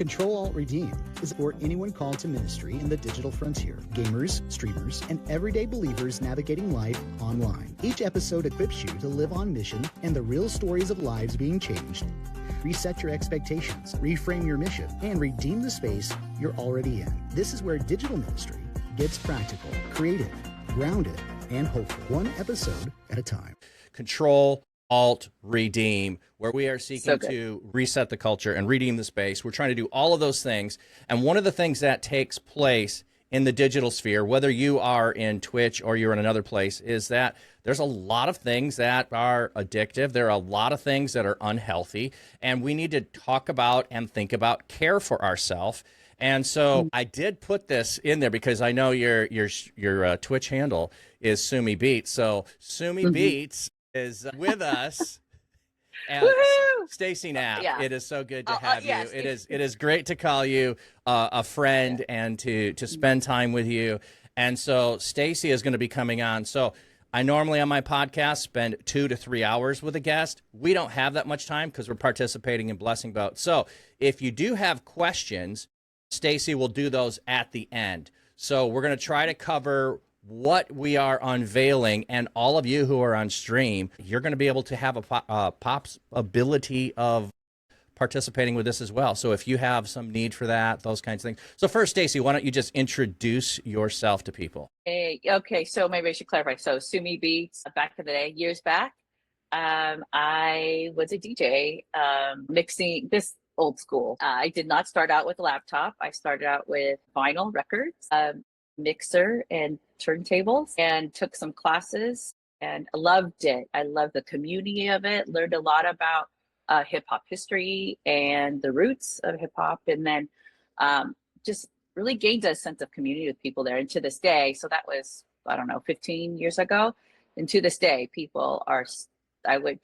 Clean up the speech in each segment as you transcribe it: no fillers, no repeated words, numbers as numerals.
Control-Alt-Redeem is for anyone called to ministry in the digital frontier, gamers, streamers, and everyday believers navigating life online. Each episode equips you to live on mission and the real stories of lives being changed. Reset your expectations, reframe your mission, and redeem the space you're already in. This is where digital ministry gets practical, creative, grounded, and hopeful. One episode at a time. Control, Alt, Redeem, where we are seeking to reset the culture and redeem the space. We're trying to do all of those things. And one of the things that takes place in the digital sphere, whether you are in Twitch or you're in another place, is that there's a lot of things that are addictive. There are a lot of things that are unhealthy. And we need to talk about and think about care for ourselves. And so I did put this in there because I know your Twitch handle is Sumi Beats. So Sumi Beats is with us. And Stacy Knapp, it is so good to have you. It is great to call you a friend and to spend time with you. And so Stacy is going to be coming on. So I normally on my podcast spend 2 to 3 hours with a guest. We don't have that much time because we're participating in Blessing Boat. So if you do have questions, Stacy will do those at the end. So we're going to try to cover what we are unveiling, and all of you who are on stream, you're going to be able to have a possibility of participating with this as well. So if you have some need for that, those kinds of things. So first, Stacy, why don't you just introduce yourself to people? Hey, okay, so maybe I should clarify. So Sumi Beats, back in the day, years back, I was a DJ, mixing this old school. I did not start out with a laptop. I started out with vinyl records, mixer and turntables, and took some classes and loved it. I loved the community of it, learned a lot about hip hop history and the roots of hip hop, and then just really gained a sense of community with people there. And to this day, so that was, I don't know, 15 years ago. And to this day, people are, I would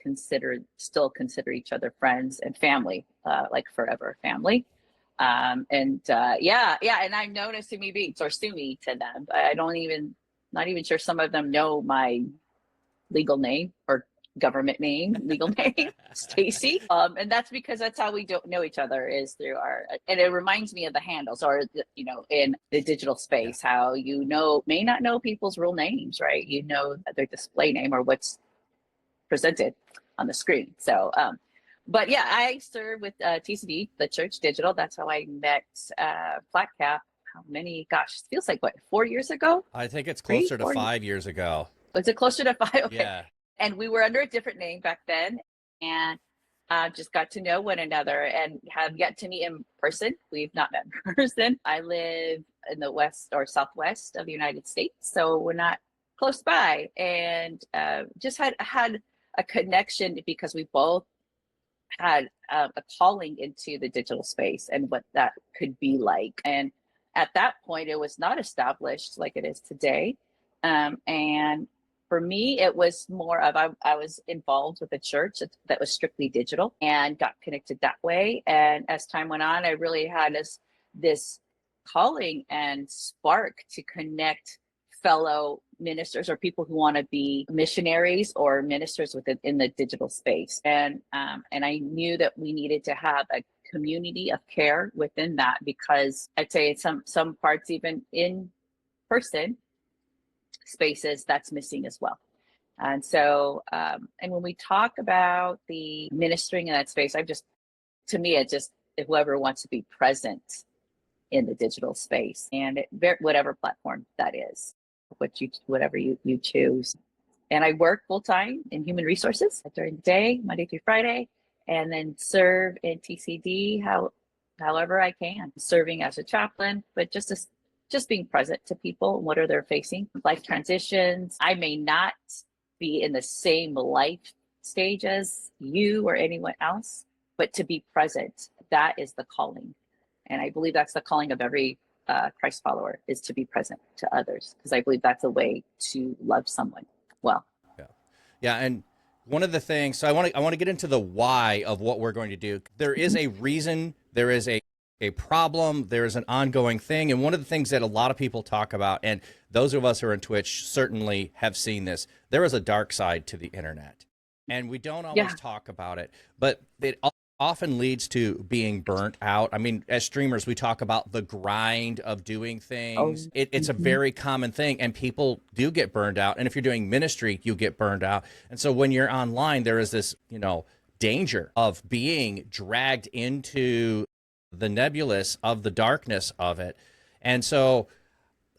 still consider each other friends and family, like forever family. And I'm known as Sumi Beats or Sumi to them. Not even sure some of them know my legal name or government name, legal name, Stacy. And that's because that's how we don't know each other, is through and it reminds me of the handles, or, in the digital space, how may not know people's real names, right? You know their display name or what's presented on the screen. So, but yeah, I serve with TCD, theChurch.digital. That's how I met Flat Cap. How many? Gosh, it feels like 4 years ago? I think it's closer to 5 years ago. Was it closer to 5? Okay. Yeah. And we were under a different name back then, and just got to know one another and have yet to meet in person. We've not met in person. I live in the west or southwest of the United States, so we're not close by, and just had a connection because we both had a calling into the digital space and what that could be like. And at that point, it was not established like it is today. And for me, it was more of, I was involved with a church that was strictly digital and got connected that way. And as time went on, I really had this calling and spark to connect fellow ministers or people who want to be missionaries or ministers in the digital space. And I knew that we needed to have a community of care within that, because I'd say in some parts, even in person spaces, that's missing as well. And so, and when we talk about the ministering in that space, to me, whoever wants to be present in the digital space, and whatever platform that is, whatever you choose. And I work full time in human resources during the day, Monday through Friday, and then serve in TCD however I can, serving as a chaplain, but just being present to people and what are they facing, life transitions. I may not be in the same life stage as you or anyone else, but to be present, that is the calling. And I believe that's the calling of every Christ follower, is to be present to others, because I believe that's a way to love someone well. Yeah. And one of the things, so I want to get into the why of what we're going to do. There is a reason, there is a problem, there is an ongoing thing. And one of the things that a lot of people talk about, and those of us who are in Twitch certainly have seen this, there is a dark side to the internet. And we don't always talk about it, but it often leads to being burnt out. I mean, as streamers, we talk about the grind of doing things. Oh, It's a mhm. very common thing, and people do get burned out. And if you're doing ministry, you get burned out. And so when you're online, there is this, danger of being dragged into the nebulous of the darkness of it. And so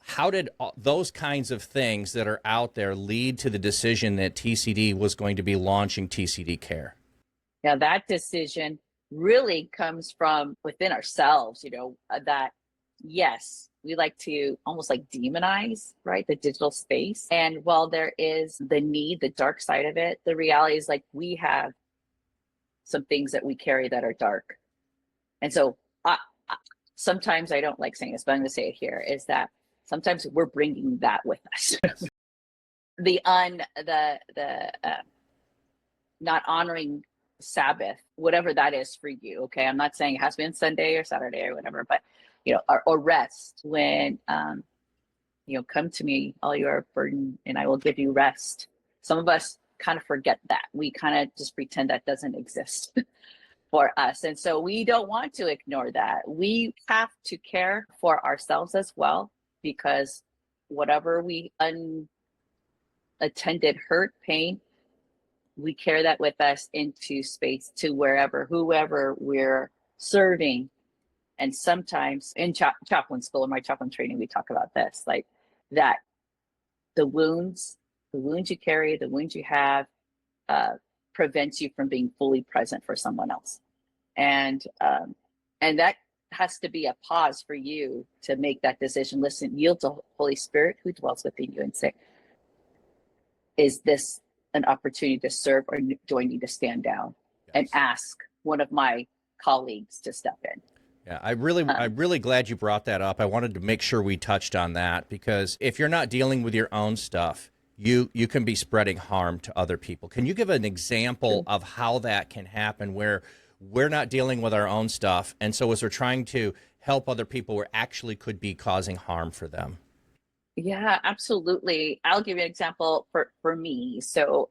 how did those kinds of things that are out there lead to the decision that TCD was going to be launching TCD Care? Now that decision really comes from within ourselves, that yes, we like to almost like demonize, right, the digital space. And while there is the need, the dark side of it, the reality is like we have some things that we carry that are dark. And so sometimes I don't like saying this, but I'm going to say it here, is that sometimes we're bringing that with us. the not honoring Sabbath, whatever that is for you. Okay. I'm not saying it has to be on Sunday or Saturday or whatever, but or rest when come to me, all you are burdened, and I will give you rest. Some of us kind of forget that. We kind of just pretend that doesn't exist for us. And so we don't want to ignore that. We have to care for ourselves as well, because whatever we unattended hurt, pain, we carry that with us into space to whoever we're serving. And sometimes in chaplain school, in my chaplain training, we talk about this, like that the wounds you carry, the wounds you have, prevents you from being fully present for someone else. And that has to be a pause for you to make that decision. Listen, yield to Holy Spirit who dwells within you and say, is this an opportunity to serve, or do I need to stand down and ask one of my colleagues to step in? Yeah, I'm really glad you brought that up. I wanted to make sure we touched on that, because if you're not dealing with your own stuff, you can be spreading harm to other people. Can you give an example of how that can happen, where we're not dealing with our own stuff, and so as we're trying to help other people, we're actually could be causing harm for them? Yeah, absolutely. I'll give you an example for me. So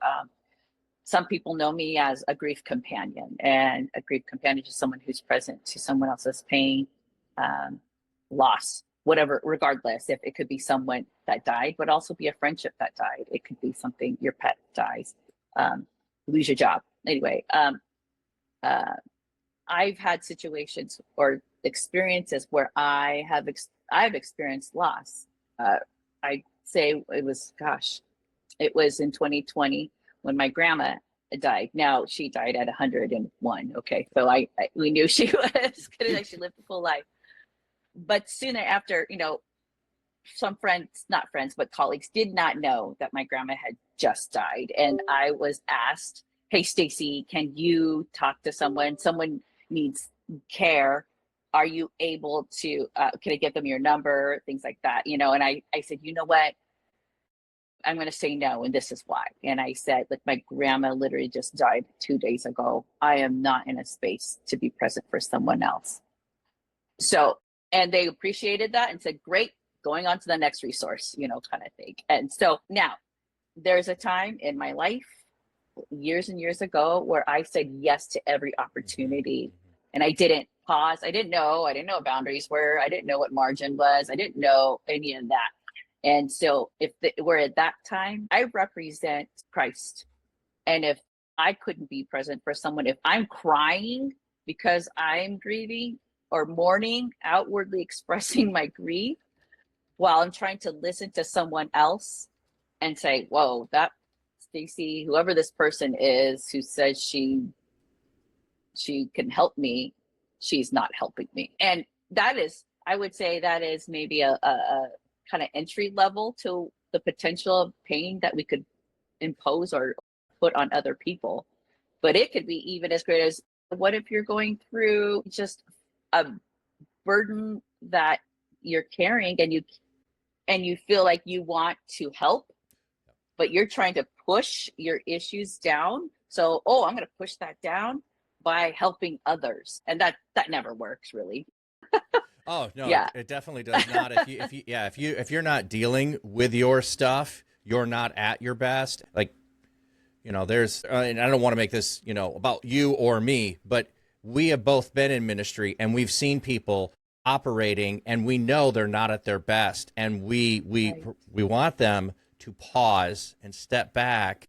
some people know me as a grief companion, and a grief companion is someone who's present to someone else's pain, loss, whatever, regardless. If it could be someone that died, but also be a friendship that died. It could be something, your pet dies, lose your job. Anyway, I've had situations or experiences where I've experienced loss. I say it was in 2020 when my grandma died. Now she died at 101. Okay, so we knew she was gonna she lived a full life. But soon after, some friends, not friends, but colleagues, did not know that my grandma had just died, and I was asked, "Hey, Stacy, can you talk to someone? Someone needs care. Are you able to? Can I give them your number? Things like that, And I said, you know what? I'm going to say no, and this is why. And I said, like, my grandma literally just died 2 days ago. I am not in a space to be present for someone else. So, and they appreciated that and said, great, going on to the next resource, kind of thing. And so now there's a time in my life, years and years ago, where I said yes to every opportunity. And I didn't pause. I didn't know what boundaries were. I didn't know what margin was. I didn't know any of that. And so if we're at that time, I represent Christ. And if I couldn't be present for someone, if I'm crying because I'm grieving or mourning, outwardly expressing my grief, while I'm trying to listen to someone else and say, whoa, that Stacy, whoever this person is who says she can help me, she's not helping me. And that is, I would say that is maybe a kind of entry level to the potential of pain that we could impose or put on other people. But it could be even as great as, what if you're going through just a burden that you're carrying, and you feel like you want to help, but you're trying to push your issues down. So, I'm going to push that down by helping others. And that never works, really. Oh no, Yeah. it definitely does not. If you're not dealing with your stuff, you're not at your best. Like, there's, and I don't want to make this, about you or me, but we have both been in ministry and we've seen people operating and we know they're not at their best, and we want them to pause and step back,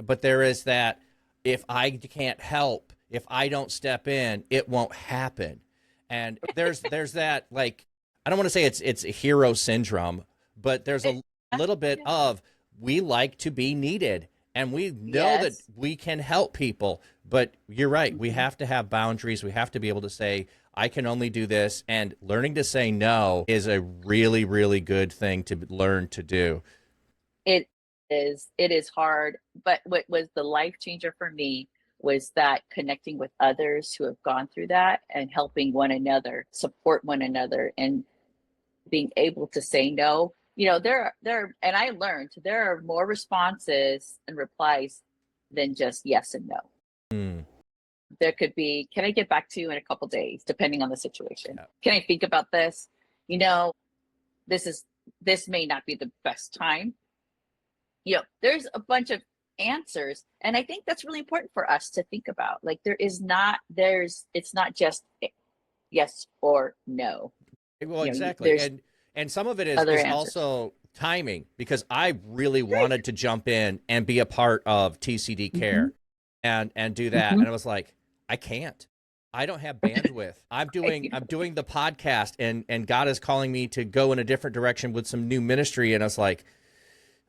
but there is that, if I can't help, if I don't step in, it won't happen. And there's that, like, I don't want to say it's a hero syndrome, but there's a little bit of, we like to be needed and we know that we can help people, but you're right. We have to have boundaries. We have to be able to say, I can only do this, and learning to say no is a really, really good thing to learn to do. It is hard, but what was the life changer for me was that connecting with others who have gone through that and helping one another, support one another, and being able to say no. You know, and I learned there are more responses and replies than just yes and no. There could be, can I get back to you in a couple days, depending on the situation? Yeah. Can I think about this? You know, this may not be the best time. You know, there's a bunch of answers. And I think that's really important for us to think about. Like, it's not just yes or no. Well, exactly. And some of it is also timing, because I really wanted to jump in and be a part of TCD care and do that. And I was like, I can't. I don't have bandwidth. I'm doing the podcast, and God is calling me to go in a different direction with some new ministry. And I was like,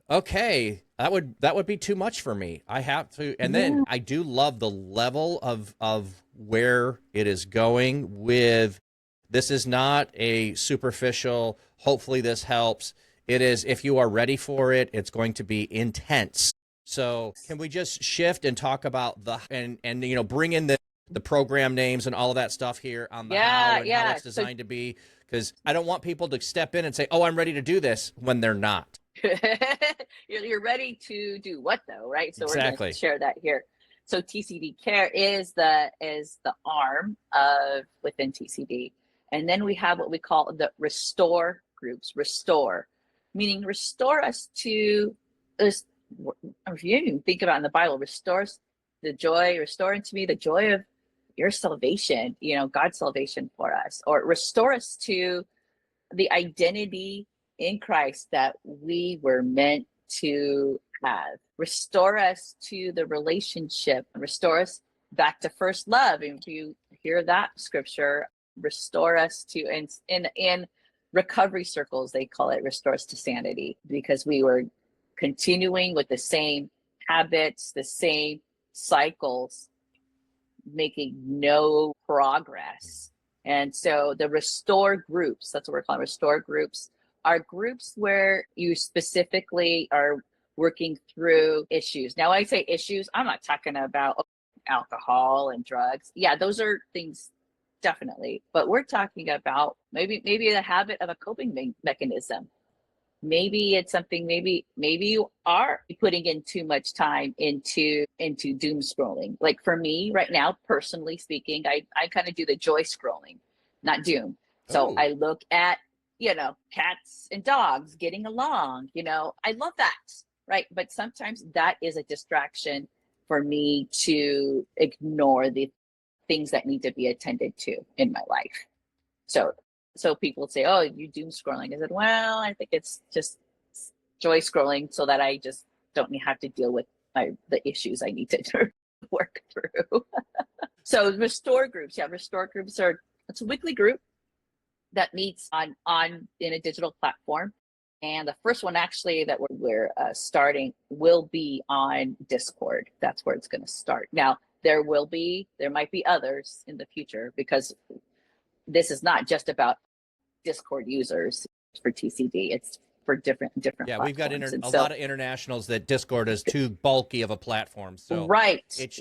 okay, that would be too much for me. I have to. And then I do love the level of where it is going with, this is not a superficial, hopefully this helps. It is, if you are ready for it, it's going to be intense. So can we just shift and talk about and you know, bring in the program names and all of that stuff here on the how and how it's designed to be? Because I don't want people to step in and say, oh, I'm ready to do this, when they're not. You're ready to do what though, right? So exactly. We're going to share that here. So TCD Care is the arm of within TCD. And then we have what we call the restore groups. Restore, meaning restore us to this. If you even think about in the Bible, restores the joy, restore unto me the joy of your salvation, you know, God's salvation for us, or restore us to the identity in Christ that we were meant to have. Restore us to the relationship, restore us back to first love. And if you hear that scripture, restore us to, in recovery circles, they call it restore us to sanity, because we were continuing with the same habits, the same cycles, making no progress. And so the restore groups, that's what we're calling restore groups, are groups where you specifically are working through issues. Now, when I say issues, I'm not talking about alcohol and drugs. Yeah, those are things, definitely. But we're talking about maybe the habit of a coping mechanism. Maybe it's something, maybe you are putting in too much time into doom scrolling. Like for me right now, personally speaking, I kind of do the joy scrolling, not doom. So I look at, you know, cats and dogs getting along, you know, I love that, right? But sometimes that is a distraction for me to ignore the things that need to be attended to in my life. So people say, oh, you doom scrolling. I said, well, I think it's just joy scrolling so that I just don't have to deal with the issues I need to work through. So restore groups. Yeah, restore groups it's a weekly group that meets in a digital platform. And the first one actually that we're starting will be on Discord. That's where it's going to start. Now, there might be others in the future, because this is not just about Discord users for TCD. It's for different yeah, platforms. We've got a lot of internationals that Discord is too bulky of a platform. So it's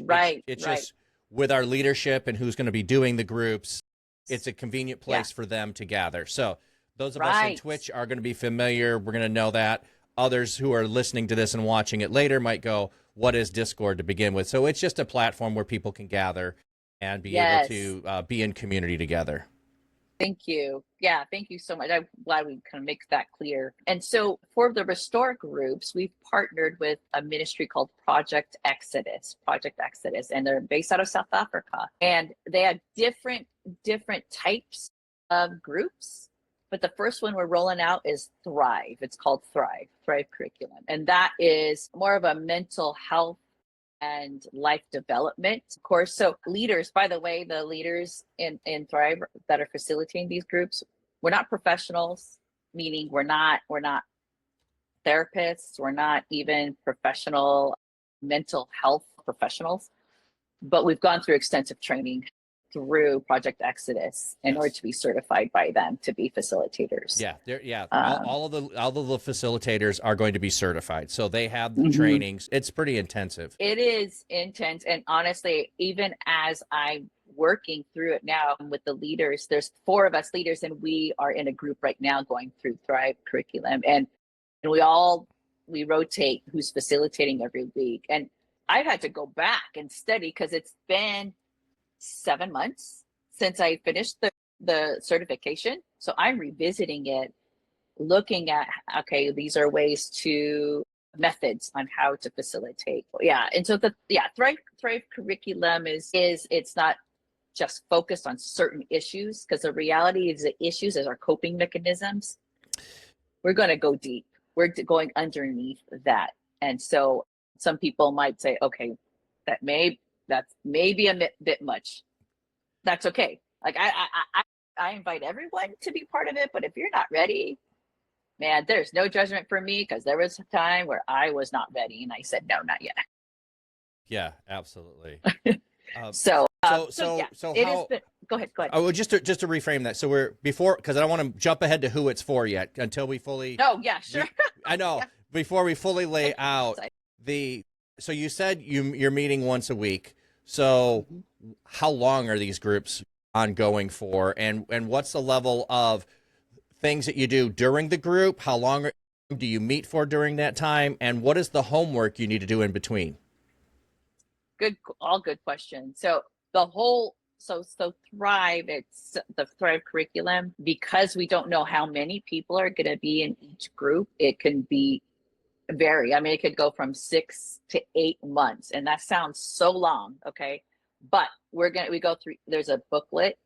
just with our leadership and who's going to be doing the groups, it's a convenient place for them to gather. So those of us in Twitch are going to be familiar. We're going to know that. Others who are listening to this and watching it later might go, what is Discord to begin with? So it's just a platform where people can gather and be able to be in community together. Thank you. Yeah, thank you so much. I'm glad we kind of make that clear. And so for the Restore groups, we've partnered with a ministry called Project Exodus, and they're based out of South Africa. And they have different types of groups. But the first one we're rolling out is Thrive. It's called Thrive Curriculum. And that is more of a mental health and life development course. So leaders, by the way, the leaders in Thrive that are facilitating these groups, we're not professionals, meaning we're not therapists, we're not even professional mental health professionals, but we've gone through extensive training through Project Exodus in order to be certified by them to be facilitators. All of the facilitators are going to be certified, so they have the trainings. It's pretty intensive. It is intense, and honestly, even as I'm working through it now with the leaders, there's 4 of us leaders, and we are in a group right now going through Thrive curriculum, and we rotate who's facilitating every week. And I've had to go back and study because it's been 7 months since I finished the certification. So I'm revisiting it, looking at, okay, these are methods on how to facilitate. Yeah. And so Thrive curriculum is it's not just focused on certain issues, because the reality is the issues as our coping mechanisms. We're going to go deep. We're going underneath that. And so some people might say, okay, that's maybe a bit much. That's okay. Like I invite everyone to be part of it, but if you're not ready, man, there's no judgment for me, because there was a time where I was not ready and I said, no, not yet. Yeah, absolutely. So how, go ahead. Oh, just to reframe that. So because I don't want to jump ahead to who it's for yet until we fully. Oh yeah, sure. I know. Yeah. Before we fully lay out so you said you're meeting once a week. So how long are these groups ongoing for, and what's the level of things that you do during the group? How long do you meet for during that time, and what is the homework you need to do in between? All good questions. So Thrive, it's the Thrive curriculum, because we don't know how many people are going to be in each group. It can vary. I mean, it could go from 6 to 8 months, and that sounds so long. Okay. But we go through, there's a booklet,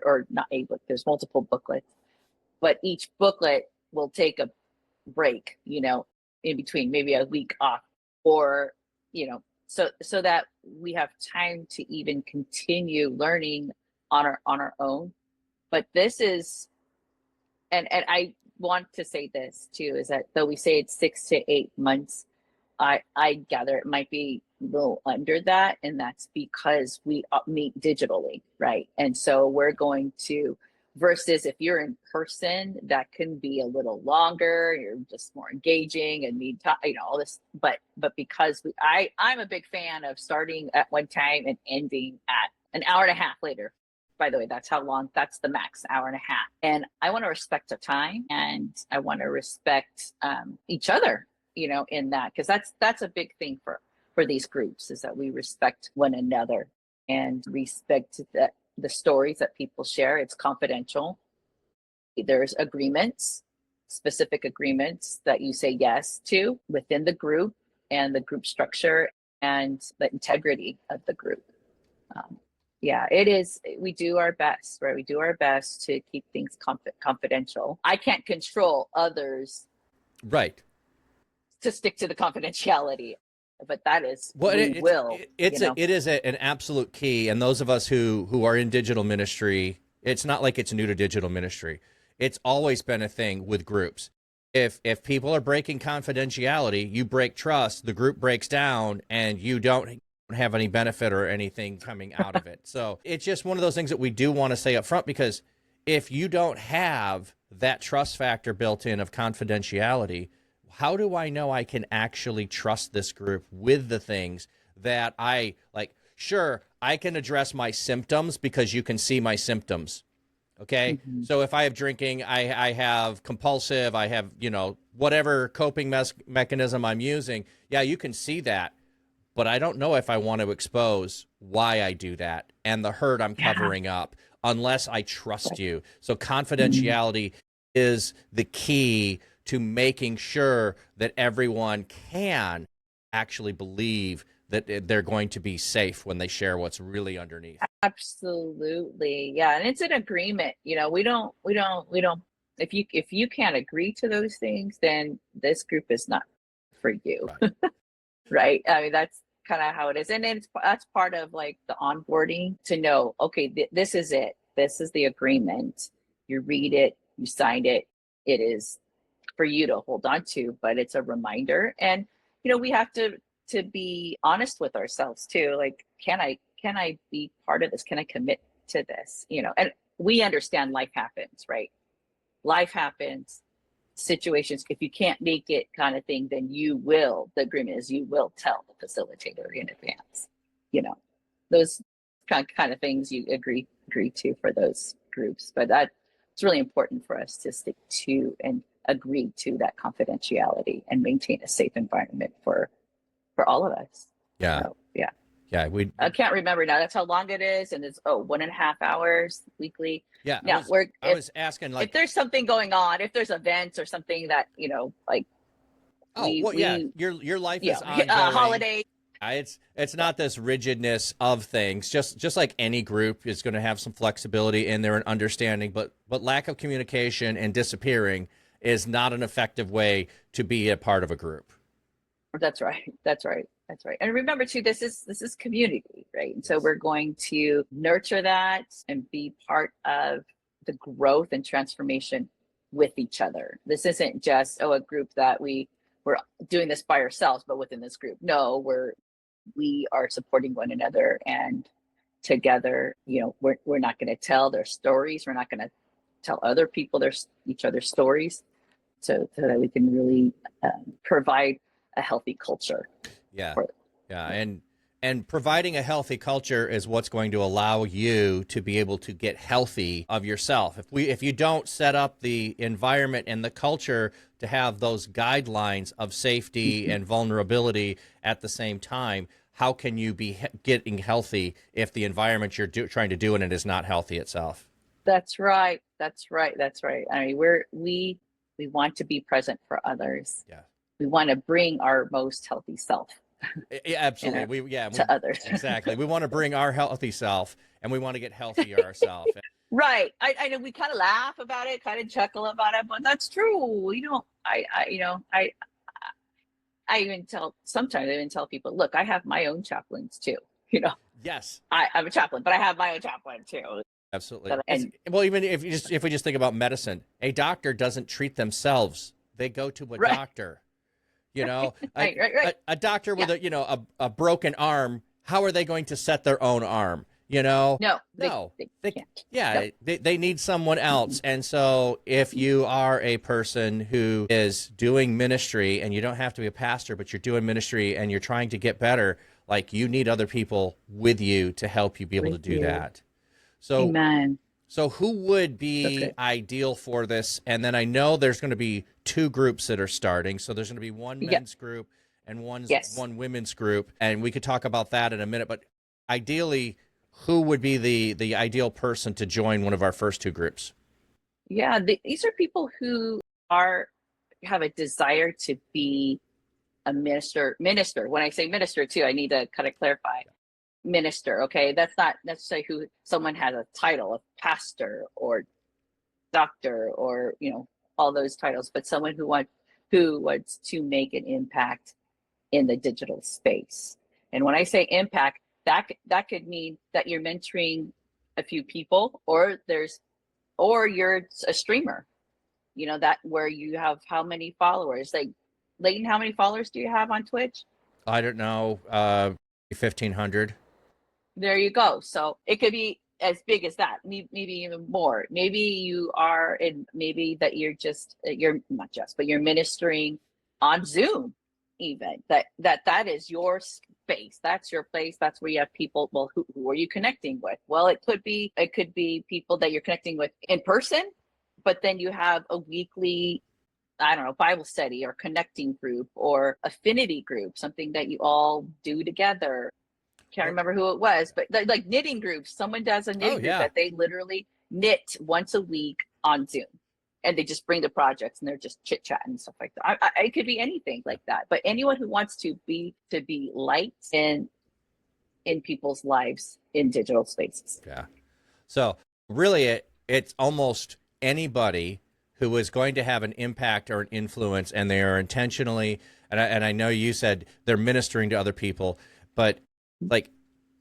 or not a book, there's multiple booklets, but each booklet will take a break, in between, maybe a week off, or, so that we have time to even continue learning on our own. But this is, and I want to say this too, is that though we say it's 6 to 8 months, I gather it might be a little under that, and that's because we meet digitally, right? And so we're going to, versus if you're in person, that can be a little longer, you're just more engaging and need time, all this, but because I'm a big fan of starting at one time and ending at an hour and a half later. By the way, that's how long, that's the max, hour and a half. And I want to respect the time, and I want to respect each other, in that, because that's a big thing for these groups, is that we respect one another and respect that the stories that people share. It's confidential. There's specific agreements that you say yes to within the group, and the group structure and the integrity of the group. It is, we do our best, right? We do our best to keep things confidential. I can't control others. Right. To stick to the confidentiality, but that is, it is an absolute key. And those of us who are in digital ministry, it's not like it's new to digital ministry. It's always been a thing with groups. If people are breaking confidentiality, you break trust, the group breaks down, and you don't have any benefit or anything coming out of it. So it's just one of those things that we do want to say up front, because if you don't have that trust factor built in of confidentiality, how do I know I can actually trust this group with the things that I like? Sure, I can address my symptoms because you can see my symptoms. Okay. Mm-hmm. So if I have drinking, I have compulsive, I have, whatever coping mechanism I'm using. Yeah, you can see that. but I don't know if I want to expose why I do that and the hurt I'm covering up unless I trust you. So confidentiality is the key to making sure that everyone can actually believe that they're going to be safe when they share what's really underneath. Absolutely. Yeah. And it's an agreement. We don't, if you can't agree to those things, then this group is not for you. Right. Right. I mean, that's kind of how it is. And that's part of like the onboarding to know, okay, this is it. This is the agreement. You read it, you signed it. It is for you to hold on to, but it's a reminder. And, we have to be honest with ourselves too. Like, can I be part of this? Can I commit to this? And we understand life happens, right? Life happens, situations. If you can't make it kind of thing, then the agreement is you will tell the facilitator in advance, those kind of things you agree to for those groups. But that's really important for us to stick to and agree to that confidentiality and maintain a safe environment for all of us. Yeah. So, yeah. Yeah. I can't remember now. That's how long it is. And it's 1.5 hours weekly. Yeah. Now I was asking, like, if there's something going on, if there's events or something that, like, your life is ongoing. Holiday. It's not this rigidness of things. Just like any group is going to have some flexibility in there and understanding, but lack of communication and disappearing is not an effective way to be a part of a group. That's right. And remember too, this is community, right? And so we're going to nurture that and be part of the growth and transformation with each other. This isn't just a group that we're doing this by ourselves, but within this group. No, we are supporting one another, and together, we're not going to tell their stories. We're not going to tell other people each other's stories, so that we can really provide a healthy culture. Yeah. And providing a healthy culture is what's going to allow you to be able to get healthy of yourself. If you don't set up the environment and the culture to have those guidelines of safety and vulnerability at the same time, how can you be getting healthy if the environment you're trying to do in it is not healthy itself? That's right. I mean, we want to be present for others. Yeah. We want to bring our most healthy self. Yeah, absolutely. To others. Exactly. We want to bring our healthy self, and we want to get healthier ourselves. Right. I know we kind of laugh about it, kind of chuckle about it, but that's true. Sometimes I even tell people, look, I have my own chaplains too. Yes. I'm a chaplain, but I have my own chaplain too. Absolutely. Well, even if we just think about medicine, a doctor doesn't treat themselves; they go to a doctor. Right. A doctor with a broken arm, how are they going to set their own arm? No, they can't. Yeah, no. They need someone else. And so if you are a person who is doing ministry, and you don't have to be a pastor, but you're doing ministry and you're trying to get better, like, you need other people with you to help you be able to do that. So, amen. So who would be ideal for this? And then I know there's going to be two groups that are starting. So there's going to be one men's group and one women's group. And we could talk about that in a minute. But ideally, who would be the ideal person to join one of our first two groups? Yeah, these are people who have a desire to be a minister. When I say minister too, I need to kind of clarify. Minister, okay, that's not necessarily who someone has a title of pastor or doctor or all those titles, but someone who wants to make an impact in the digital space. And when I say impact, that could mean that you're mentoring a few people, or you're a streamer, that where you have how many followers. Like, Leighton, how many followers do you have on Twitch? I don't know, 1,500. There you go. So it could be as big as that, maybe even more. Maybe you are maybe that you're but you're ministering on Zoom, even that is your space. That's your place. That's where you have people. Well, who are you connecting with? Well, it could be people that you're connecting with in person, but then you have a weekly I don't know, Bible study or connecting group or affinity group, something that you all do together. Can't remember who it was, but like knitting groups. Someone does a knitting group that they literally knit once a week on Zoom, and they just bring the projects and they're just chit chatting and stuff like that. It could be anything like that, but anyone who wants to be light in people's lives in digital spaces. Yeah. So really, it's almost anybody who is going to have an impact or an influence, and they are intentionally. And I know you said they're ministering to other people, but like,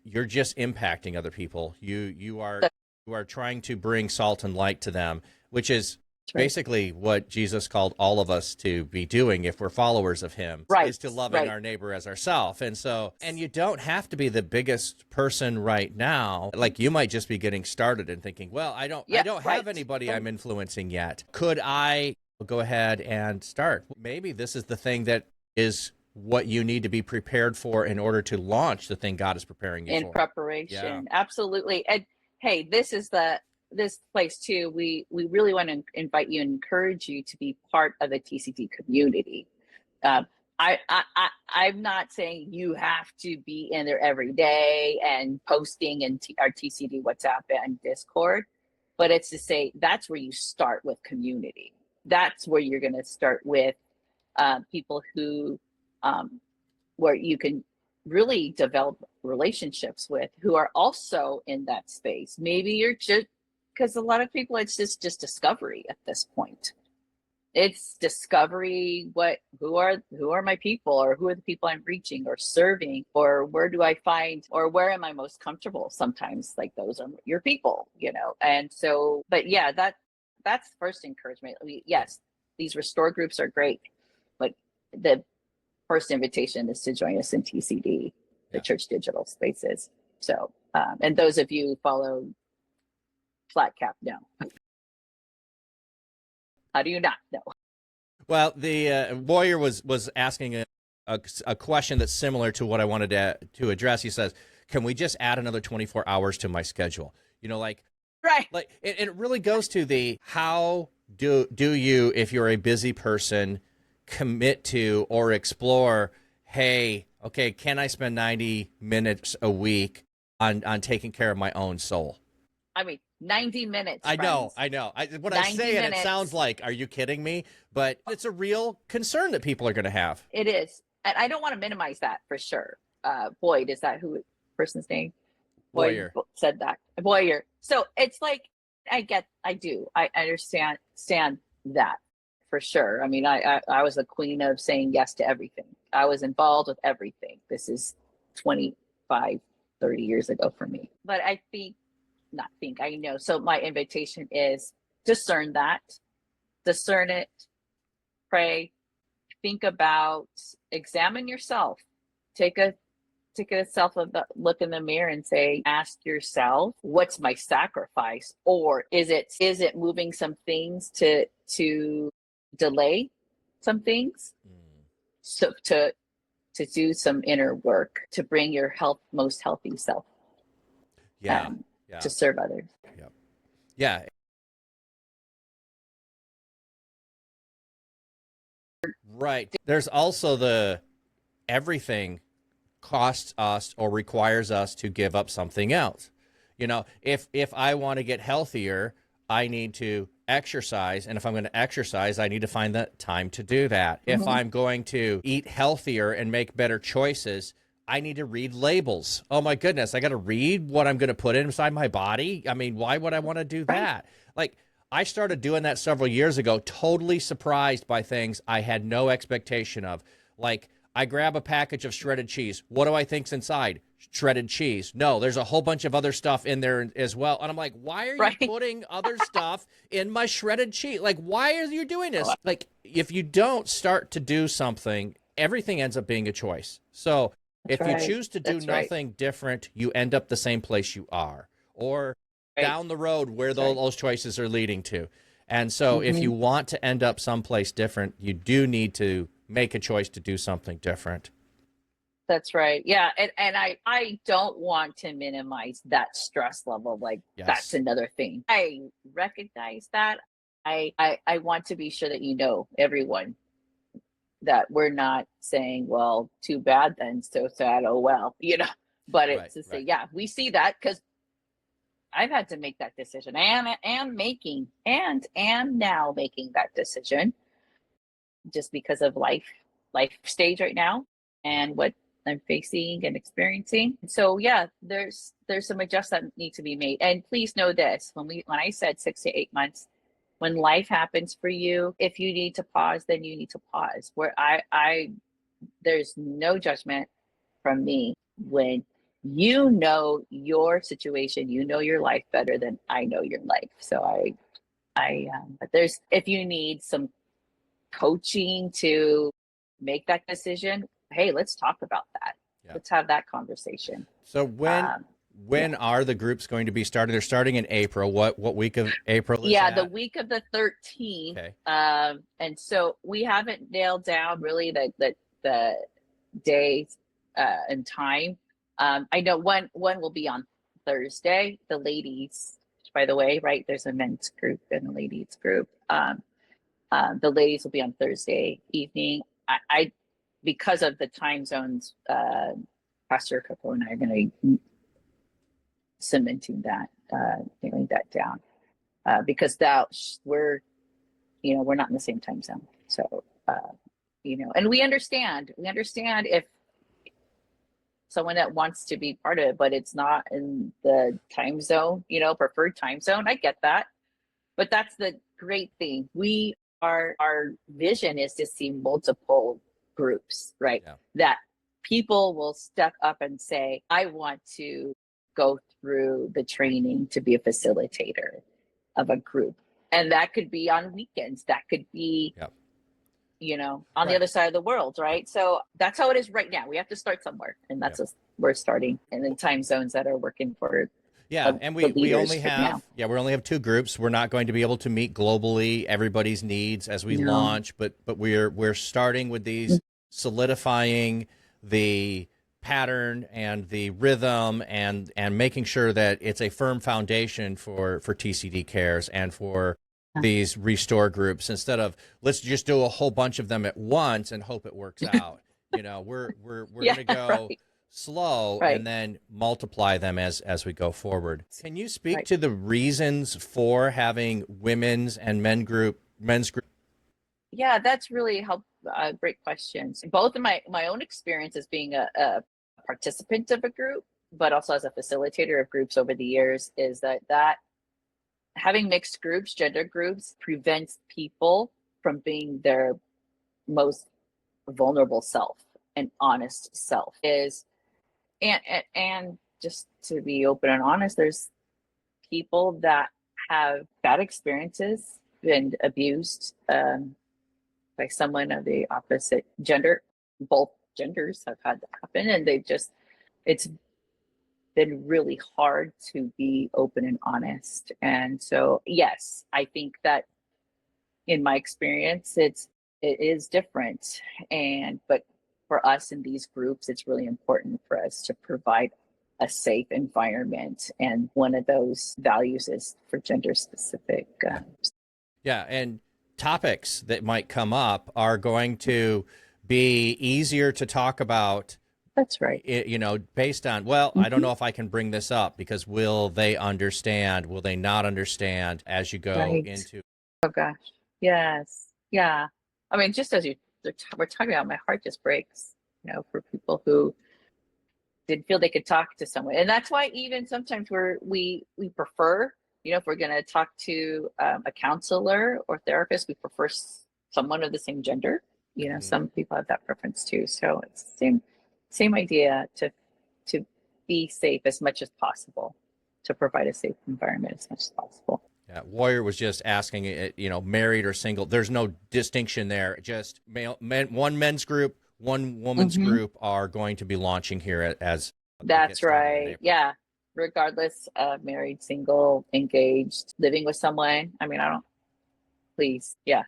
you're just impacting other people. You are trying to bring salt and light to them, which is basically what Jesus called all of us to be doing if we're followers of him, is to loving our neighbor as ourselves. And so, and you don't have to be the biggest person right now. Like, you might just be getting started and thinking, well, I don't have anybody I'm influencing yet. Could I go ahead and start? Maybe this is the thing that is what you need to be prepared for in order to launch the thing God is preparing you for. In preparation. Yeah. Absolutely. And hey, this place too, we really want to invite you and encourage you to be part of the TCD community. I'm not saying you have to be in there every day and posting in our TCD WhatsApp and Discord, but it's to say that's where you start with community. That's where you're going to start with people who where you can really develop relationships with, who are also in that space. Maybe you're just, because a lot of people, it's just discovery at this point. It's discovery, who are my people, or who are the people I'm reaching or serving, or where do I find, or where am I most comfortable? Sometimes like those are your people, And so, but yeah, that's first encouragement. Yes, these restore groups are great, but the first invitation is to join us in TCD, the Church Digital Spaces. So, and those of you who follow Flat Cap know. How do you not know? Well, the Boyer was asking a question that's similar to what I wanted to address. He says, can we just add another 24 hours to my schedule? Like it really goes to the how do you, if you're a busy person, commit to or explore, hey, okay, can I spend 90 minutes a week on taking care of my own soul? I mean, 90 minutes. I know. When I say it, it sounds like, are you kidding me? But it's a real concern that people are going to have. It is. And I don't want to minimize that for sure. Boyd, is that who person's name? Boyer said that. Boyer. So it's like, I understand that. For sure. I mean, I was the queen of saying yes to everything. I was involved with everything. This is 25, 30 years ago for me. But I know. So my invitation is discern it, pray, think about, examine yourself, take a look in the mirror and ask yourself, what's my sacrifice? Or is it moving some things to delay some things, so to do some inner work to bring your most healthy self, to serve others. Yeah. Right. There's also everything costs us or requires us to give up something else. If I want to get healthier, I need to exercise. And if I'm going to exercise, I need to find the time to do that. Mm-hmm. If I'm going to eat healthier and make better choices, I need to read labels. Oh my goodness, I got to read what I'm going to put inside my body. I mean, why would I want to do that? Like, I started doing that several years ago, totally surprised by things I had no expectation of. Like, I grab a package of shredded cheese. What do I think's inside? Shredded cheese. No, there's a whole bunch of other stuff in there as well. And I'm like, why are you putting other stuff in my shredded cheese? Like, why are you doing this? Like, if you don't start to do something, everything ends up being a choice. So if you choose to do nothing different, you end up the same place you are, or down the road where those choices are leading to. And so if you want to end up someplace different, you do need to make a choice to do something different. That's right. Yeah. And I don't want to minimize that stress level. Like, that's another thing. I recognize that. I want to be sure that everyone, that we're not saying, well, too bad then, so sad, oh well, but it's to say, yeah, we see that, because I've had to make that decision, and now making that decision, just because of life stage right now and what I'm facing and experiencing. So yeah, there's some adjustments that need to be made. And please know this, when I said 6 to 8 months, when life happens for you, if you need to pause, then you need to pause. Where I there's no judgment from me when your situation, your life better than I know your life. So but if you need some coaching to make that decision, hey, let's talk about that. Yeah. Let's have that conversation. So when are the groups going to be started? They're starting in April. What week of April is that? The week of the 13th. Okay. And so we haven't nailed down really the days and time. I know one will be on Thursday. The ladies, by the way, right? There's a men's group and a ladies group. The ladies will be on Thursday evening. I because of the time zones, Pastor Coco and I are going to cementing that, nailing that down, because we're not in the same time zone. So, and we understand if someone that wants to be part of it, but it's not in the time zone, preferred time zone. I get that, but that's the great thing. Our vision is to see multiple groups, right? Yeah. That people will step up and say, I want to go through the training to be a facilitator of a group. And that could be on weekends. That could be, on the other side of the world, right? So that's how it is right now. We have to start somewhere. And that's we're starting in the time zones that are working for. Yeah, and we only have we only have 2 groups. We're not going to be able to meet globally everybody's needs as we launch, but we're starting with these, solidifying the pattern and the rhythm and making sure that it's a firm foundation for TCD cares and for these restore groups, instead of let's just do a whole bunch of them at once and hope it works out. We're going to go slow and then multiply them as we go forward. Can you speak to the reasons for having women's and men's group? Yeah, that's really great questions. Both in my own experience as being a participant of a group, but also as a facilitator of groups over the years, is that having mixed groups, gender groups, prevents people from being their most vulnerable self and honest self. And just to be open and honest, there's people that have bad experiences, been abused by someone of the opposite gender. Both genders have had that happen, and it's been really hard to be open and honest. And so, yes, I think that in my experience, it is different. But for us in these groups, it's really important for us to provide a safe environment. And one of those values is for gender specific. And topics that might come up are going to be easier to talk about. That's right. Based on, I don't know if I can bring this up because will they understand? Will they not understand as you go into? Oh gosh. Yes. Yeah. I mean, just as we're talking about, my heart just breaks, for people who didn't feel they could talk to someone. And that's why even sometimes we prefer, if we're going to talk to a counselor or therapist, we prefer someone of the same gender. Some people have that preference too. So it's the same idea, to be safe as much as possible, to provide a safe environment as much as possible. Yeah, Warrior was just asking, married or single. There's no distinction there. Just one men's group, one woman's group are going to be launching here as. That's right. Yeah. Regardless of married, single, engaged, living with someone. I mean, please. Yeah.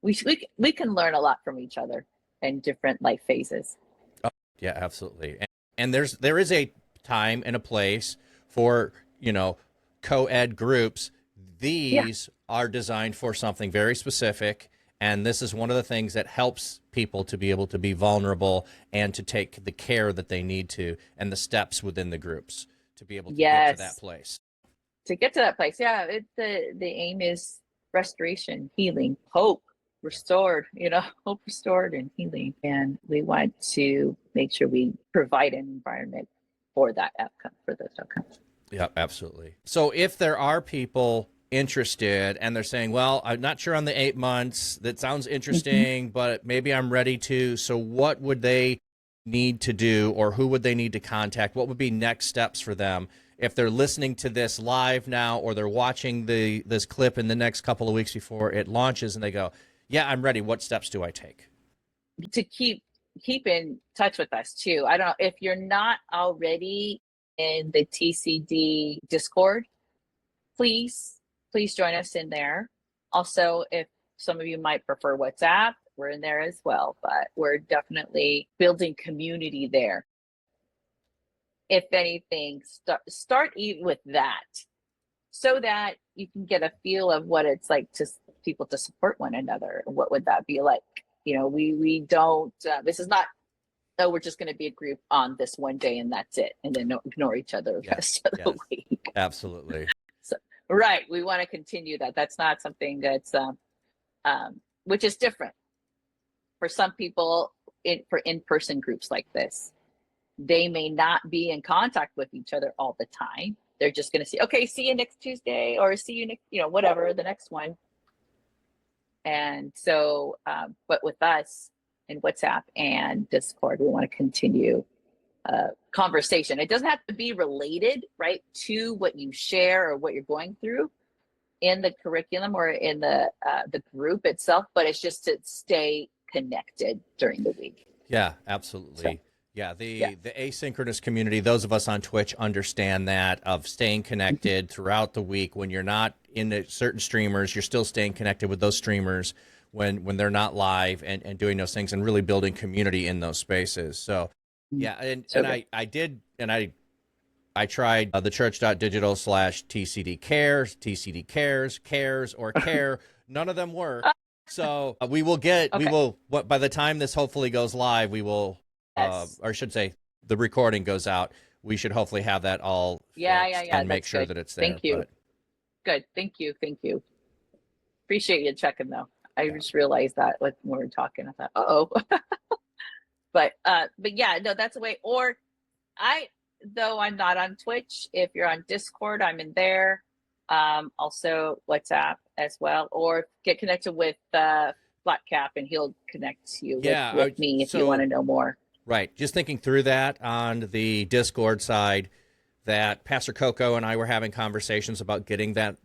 We can learn a lot from each other in different life phases. Oh, yeah, absolutely. And there is a time and a place for, co-ed groups. these are designed for something very specific. And this is one of the things that helps people to be able to be vulnerable and to take the care that they need to, and the steps within the groups to be able to get to that place. To get to that place. Yeah. The aim is restoration, healing, hope restored, hope restored and healing. And we want to make sure we provide an environment for that outcome, for those outcomes. Yeah, absolutely. So if there are people interested and they're saying, well, I'm not sure on the 8 months, that sounds interesting, but maybe I'm ready to. So what would they need to do, or who would they need to contact? What would be next steps for them if they're listening to this live now, or they're watching this clip in the next couple of weeks before it launches and they go, yeah, I'm ready. What steps do I take? To keep in touch with us too. I don't know if you're not already in the TCD Discord, please join us in there. Also, if some of you might prefer WhatsApp, we're in there as well, but we're definitely building community there. If anything, start with that, so that you can get a feel of what it's like to people to support one another. What would that be like? We don't, this is not, oh, we're just going to be a group on this one day and that's it, and then ignore each other the rest of the week. Absolutely. So, right. We want to continue that. That's not something that's, which is different for some people for in-person groups like this. They may not be in contact with each other all the time. They're just going to say, okay, see you next Tuesday, or see you next, whatever, the next one. And so, but with us in WhatsApp and Discord, we want to continue conversation. It doesn't have to be related, right, to what you share or what you're going through in the curriculum or in the group itself, but it's just to stay connected during the week. Yeah, absolutely. So, yeah, the asynchronous community, those of us on Twitch understand that, of staying connected throughout the week. When you're not in certain streamers, you're still staying connected with those streamers when they're not live, and doing those things and really building community in those spaces. So yeah, and I tried theChurch.digital /TCD cares, TCD cares, or care. None of them work. So we will by the time this hopefully goes live, we will, or I should say the recording goes out, we should hopefully have that all fixed and make sure that it's there. Thank you. Good. Thank you. Appreciate you checking though. I just realized that when we were talking, I thought, uh-oh. but yeah, no, that's a way. Or though I'm not on Twitch, if you're on Discord, I'm in there. Also WhatsApp as well, or get connected with Flatcap and he'll connect you with me if you want to know more. Right. Just thinking through that on the Discord side, that Pastor Coco and I were having conversations about getting that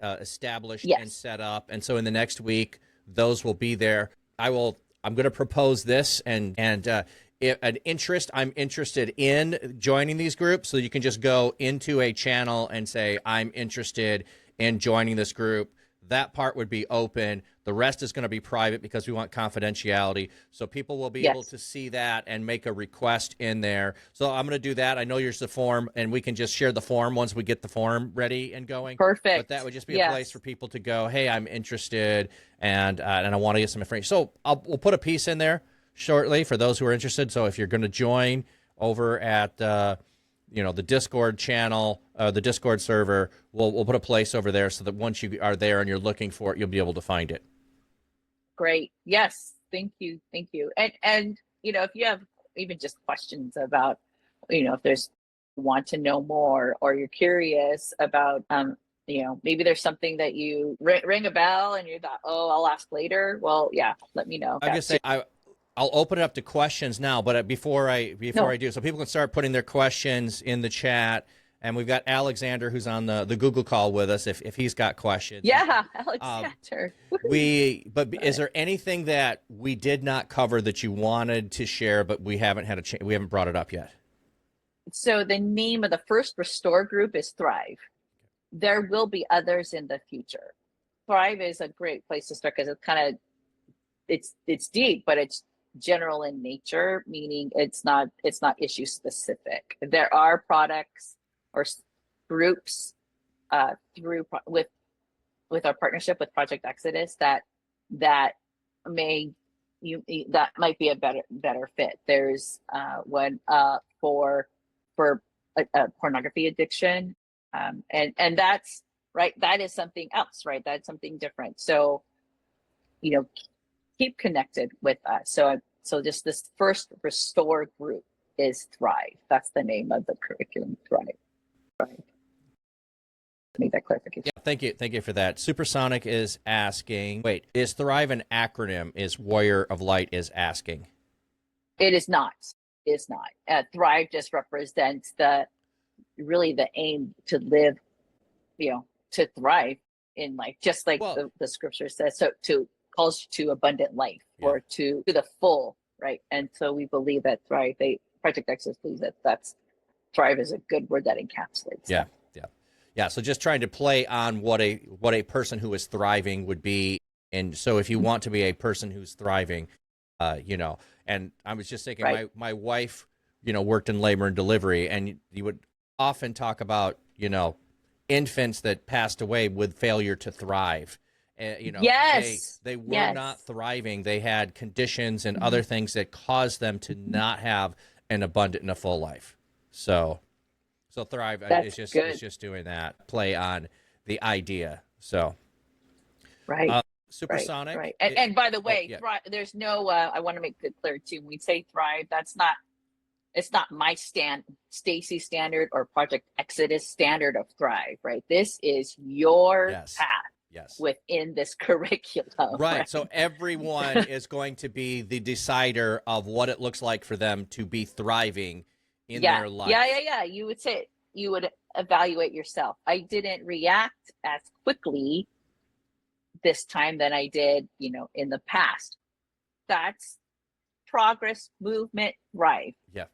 established and set up. And so in the next week, those will be there. I'm going to propose this and if an interest, I'm interested in joining these groups. So you can just go into a channel and say, I'm interested in joining this group. That part would be open. The rest is going to be private because we want confidentiality. So people will be able to see that and make a request in there. So I'm going to do that. I know there's the form, and we can just share the form once we get the form ready and going. Perfect. But that would just be a place for people to go, hey, I'm interested, and I want to get some information. So we'll put a piece in there shortly for those who are interested. So if you're going to join over at the Discord channel, the Discord server, we'll put a place over there so that once you are there and you're looking for it, you'll be able to find it. Great. Yes. Thank you. And if you have even just questions about, if there's want to know more, or you're curious about, maybe there's something that you ring a bell and you thought, oh, I'll ask later. Well, yeah, let me know. I guess I'll open it up to questions now, but before I do, so people can start putting their questions in the chat. And we've got Alexander, who's on the Google call with us, if he's got questions. Yeah, Alexander. Is there anything that we did not cover that you wanted to share, but we haven't brought it up yet? So the name of the first Restore group is Thrive. There will be others in the future. Thrive is a great place to start because it's deep, but it's general in nature, meaning it's not issue specific. There are products or groups with with our partnership with Project Exodus that may that might be a better fit. There's one for pornography addiction, and that's right. That is something else, right? That's something different. So, keep connected with us. So just this first restore group is Thrive. That's the name of the curriculum, Thrive. Right. Make that clarification. Yeah, thank you for that. Supersonic is asking, wait, is Thrive an acronym? Is Warrior of Light is asking? It is not. It's not. Thrive just represents the aim to live, to thrive in life, just like the scripture says. So to calls to abundant life, or to the full, right? And so we believe that Thrive, Project Exodus believes that's Thrive is a good word that encapsulates. Yeah. Yeah, so just trying to play on what a person who is thriving would be. And so if you want to be a person who's thriving, and I was just thinking, right. my wife, worked in labor and delivery, and you would often talk about, infants that passed away with failure to thrive. Yes. They were not thriving. They had conditions and other things that caused them to not have an abundant and a full life. So Thrive is just doing that, play on the idea. So right, Supersonic, right. And by the way, Thrive, there's no. I want to make it clear too. When we say Thrive, it's not my Stacy standard or Project Exodus standard of Thrive. Right, this is your path. Within this curriculum. Right. So everyone is going to be the decider of what it looks like for them to be thriving in their life. Yeah. You would evaluate yourself. I didn't react as quickly this time than I did, in the past. That's progress, movement, thrive. Yeah.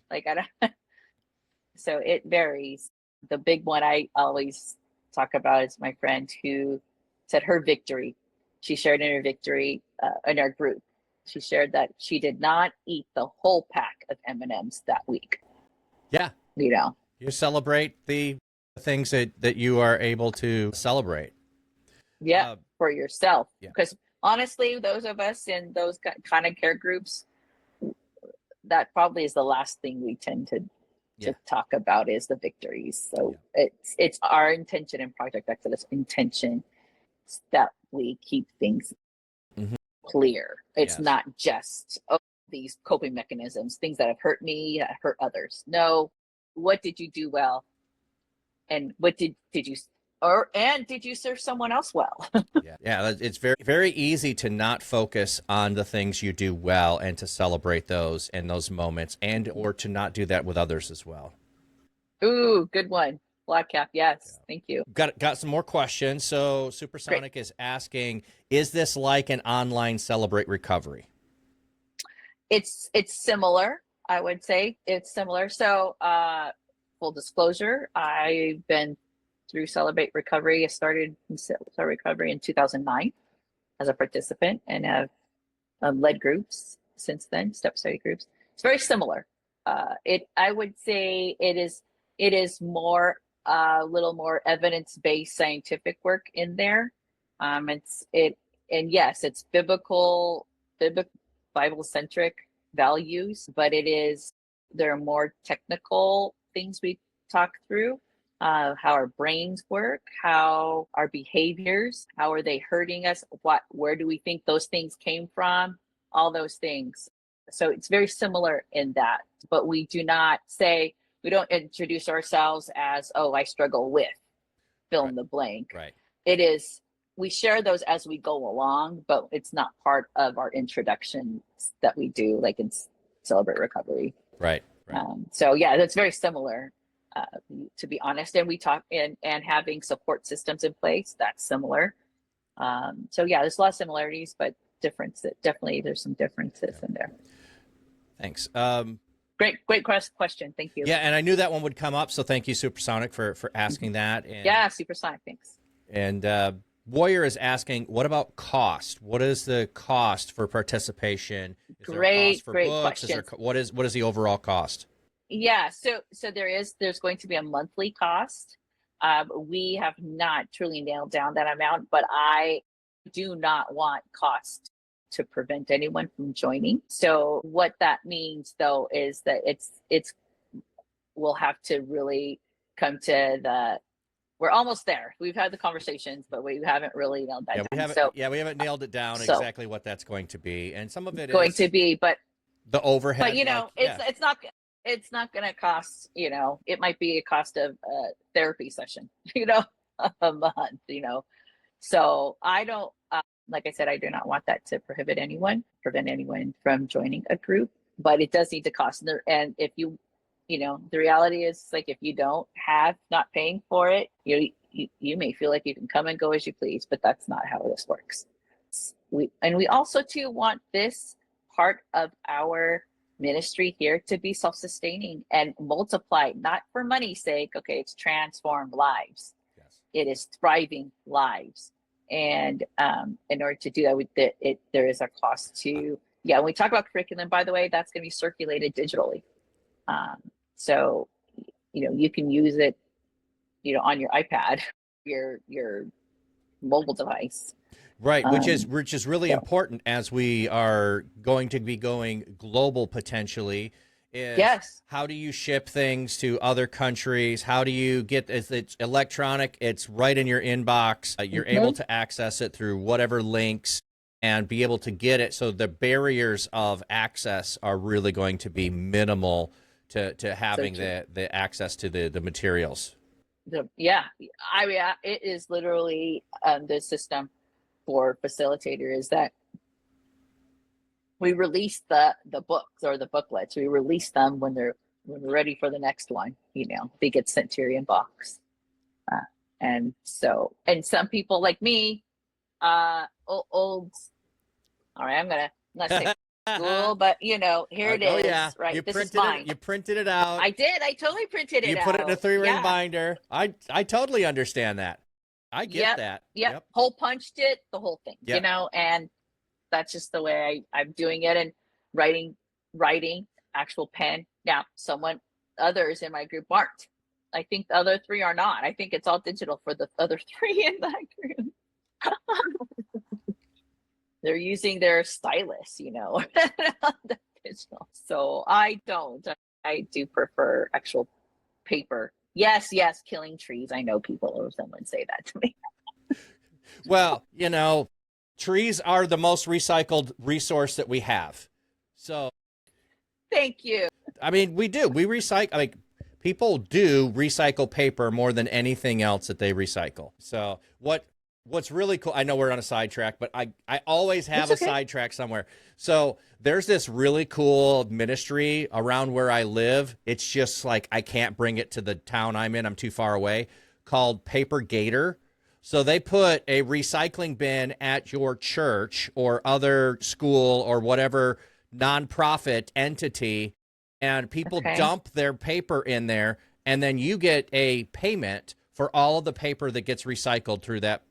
So it varies. The big one I always talk about is my friend who said her victory. She shared in her victory in our group. She shared that she did not eat the whole pack of M&Ms that week. Yeah. You celebrate the things that you are able to celebrate. Yeah, for yourself. Because honestly, those of us in those kind of care groups, that probably is the last thing we tend to talk about is the victories. So it's our intention in Project Exodus intention that we keep things clear. It's not just these coping mechanisms, things that have hurt me, that hurt others. No, what did you do well? And what did you did you serve someone else well? Yeah, it's very, very easy to not focus on the things you do well and to celebrate those in those moments, and or to not do that with others as well. Ooh, good one. Black Cap, yes. Thank you. Got some more questions. So Supersonic is asking, is this like an online Celebrate Recovery? It's similar, I would say. It's similar. So full disclosure, I've been through Celebrate Recovery. I started in Celebrate Recovery in 2009 as a participant and have led groups since then, step study groups. It's very similar. I would say it is more a little more evidence-based scientific work in there. It's biblical Bible-centric values, but there are more technical things we talk through. How our brains work, how our behaviors, how are they hurting us? Where do we think those things came from? All those things. So it's very similar in that, but we don't introduce ourselves as, I struggle with fill in the blank. Right. We share those as we go along, but it's not part of our introductions that we do, like in Celebrate Recovery. Right. So yeah, that's very similar, to be honest. And we talk and having support systems in place, that's similar. So yeah, there's a lot of similarities, but definitely there's some differences in there. Thanks. Great question. Thank you. Yeah, and I knew that one would come up, so thank you, Supersonic, for asking that. And, yeah, Supersonic, thanks. And Warrior is asking, what about cost? What is the cost for participation? Is there a cost for books? What is the overall cost? Yeah, so there's going to be a monthly cost. We have not truly nailed down that amount, but I do not want cost to prevent anyone from joining. So what that means though is that it's we'll have to really come to we're almost there. We've had the conversations, but we haven't really nailed that down. We haven't nailed it down exactly what that's going to be. And some of it going is to be, but the overhead. But it's not going to cost, it might be a cost of a therapy session, a month, So I don't, like I said, I do not want that to prevent anyone from joining a group, but it does need to cost. And if you the reality is, like, if you not paying for it, you may feel like you can come and go as you please, but that's not how this works. We also too want this part of our ministry here to be self-sustaining and multiply, not for money's sake. Okay, it's transformed lives. Yes. It is thriving lives. And in order to do that, there is a cost to, when we talk about curriculum, by the way, that's going to be circulated digitally. So, you can use it, on your iPad, your mobile device. Right, which is really important as we are going to be going global potentially. Yes. How do you ship things to other countries? How do you get it's electronic? It's right in your inbox. You're able to access it through whatever links and be able to get it. So the barriers of access are really going to be minimal to having the access to the materials. It is literally the system for facilitator is that we release the books or the booklets. We release them when we're ready for the next one. They get sent to your inbox, and some people like me, old. All right, I'm gonna not say school, but here it is. Oh yeah, right. This is mine. You printed it out. I did. I totally printed it. You put it in a 3-ring binder. I totally understand that. I get that. Yep. Hole punched it, the whole thing. And that's just the way I'm doing it. And writing actual pen. Now, others in my group aren't. I think the other 3 are not. I think it's all digital for the other 3 in that group. They're using their stylus, on the digital. So I don't. I do prefer actual paper. Yes, killing trees. I know people or someone say that to me. Well, trees are the most recycled resource that we have. So thank you. I mean, we do. We recycle. People do recycle paper more than anything else that they recycle. So what's really cool, I know we're on a sidetrack, but I always have a sidetrack somewhere. So there's this really cool ministry around where I live. It's just like I can't bring it to the town I'm in. I'm too far away, called Paper Gator. So they put a recycling bin at your church or other school or whatever nonprofit entity, and people dump their paper in there, and then you get a payment for all of the paper that gets recycled through that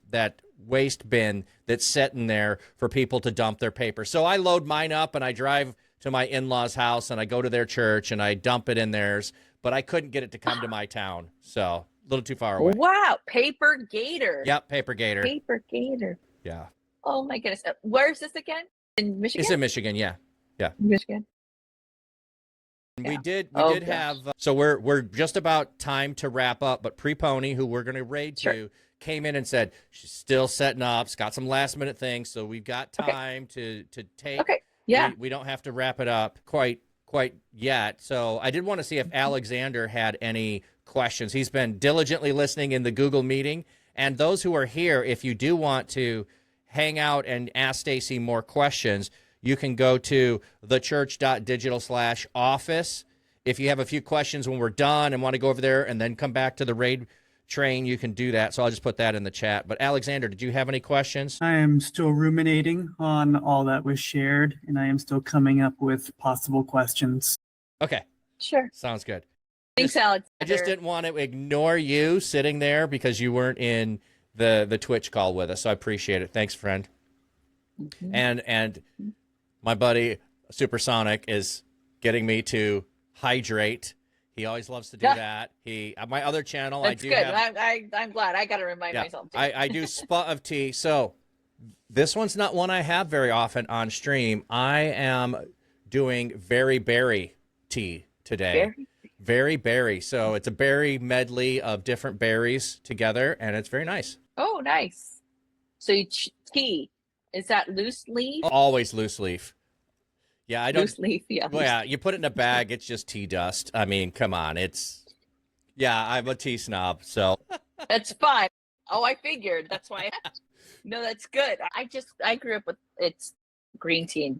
waste bin that's sitting there for people to dump their paper. So I load mine up and I drive to my in-laws' house and I go to their church and I dump it in theirs, but I couldn't get it to come to my town. So a little too far away. Wow. Paper Gator. Yep. Paper Gator. Paper Gator. Yeah. Oh my goodness. Where's this again? In Michigan? It's in Michigan. Yeah. Yeah. Michigan. We did have, so we're just about time to wrap up, but Pre-Pony, who we're going to raid to, came in and said she's still setting up. She's got some last minute things, so we've got time to take. Okay. Yeah. We don't have to wrap it up quite yet. So I did want to see if Alexander had any questions. He's been diligently listening in the Google meeting. And those who are here, if you do want to hang out and ask Stacy more questions, you can go to theChurch.digital/office. If you have a few questions when we're done and want to go over there and then come back to the raid train, you can do that. So I'll just put that in the chat. But Alexander, did you have any questions? I am still ruminating on all that was shared, and I am still coming up with possible questions. Okay. Sure. Sounds good. Thanks, Alexander. I just didn't want to ignore you sitting there because you weren't in the Twitch call with us. So I appreciate it. Thanks, friend. Mm-hmm. And my buddy Supersonic is getting me to hydrate. He always loves to do that. My other channel, That's I do good. have. I'm glad. My other channel, That's I do have. I'm glad. I got to remind Yeah, myself too. I do Spot of Tea. So this one's not one I have very often on stream. I am doing very berry tea today. Very berry. So it's a berry medley of different berries together, and it's very nice. Oh, nice. So tea, is that loose leaf? Always loose leaf. Yeah, I don't. Loose leaf, yeah. Well, yeah, you put it in a bag, it's just tea dust. I mean, come on. Yeah, I'm a tea snob, so. That's fine. Oh, I figured. That's why. No, that's good. I grew up with it's green tea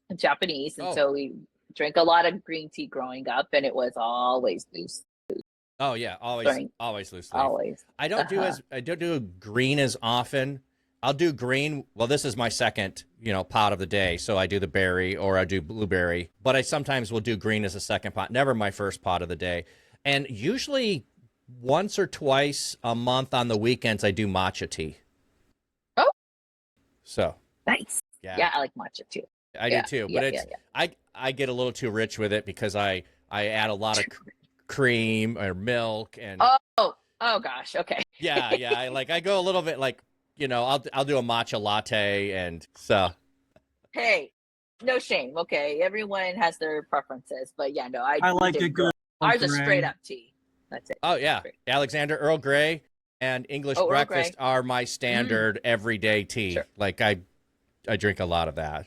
and Japanese, and so we drank a lot of green tea growing up, and it was always loose. Oh yeah, always loose leaf. Always. I don't do green as often. I'll do green. Well, this is my second, pot of the day. So I do the berry or I do blueberry, but I sometimes will do green as a second pot, never my first pot of the day. And usually once or twice a month on the weekends, I do matcha tea. Oh, so nice. Yeah, I like matcha too. I do too, but I get a little too rich with it because I add a lot of cream or milk and. Oh gosh. Okay. Yeah. I go a little bit like, I'll do a matcha latte and so. Hey, no shame. Okay, everyone has their preferences, but yeah, no, I like a good. Ours is straight up tea. That's it. Oh yeah, Alexander Earl Grey and English breakfast are my standard everyday tea. Sure. Like I drink a lot of that.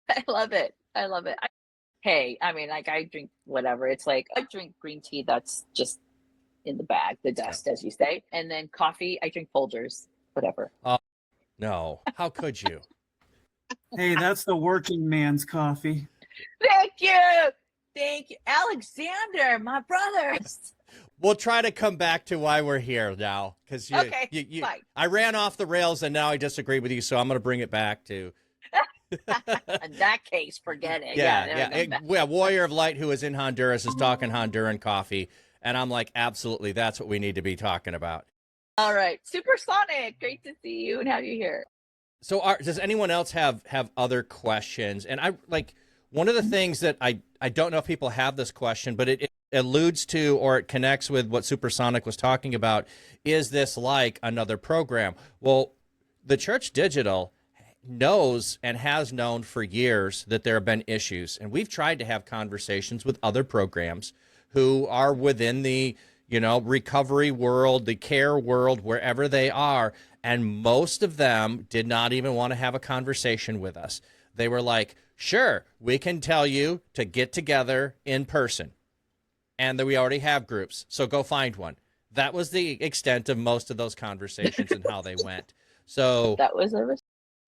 I love it. I drink whatever. It's like I drink green tea that's just in the bag, the dust, as you say. And then coffee, I drink Folgers, whatever. Oh, no. How could you? Hey, that's the working man's coffee. Thank you. Alexander, my brother. We'll try to come back to why we're here now. Because I ran off the rails and now I disagree with you, so I'm going to bring it back to... In that case, forget it. Yeah. Warrior of Light, who is in Honduras, is talking Honduran coffee. And I'm like, absolutely, that's what we need to be talking about. All right. Supersonic, great to see you and have you here. So does anyone else have other questions? And one of the things that I don't know if people have this question, but it alludes to or it connects with what Supersonic was talking about. Is this like another program? Well, the Church Digital knows and has known for years that there have been issues. And we've tried to have conversations with other programs who are within the, recovery world, the care world, wherever they are. And most of them did not even want to have a conversation with us. They were like, sure, we can tell you to get together in person. And that we already have groups, so go find one. That was the extent of most of those conversations and how they went. So that was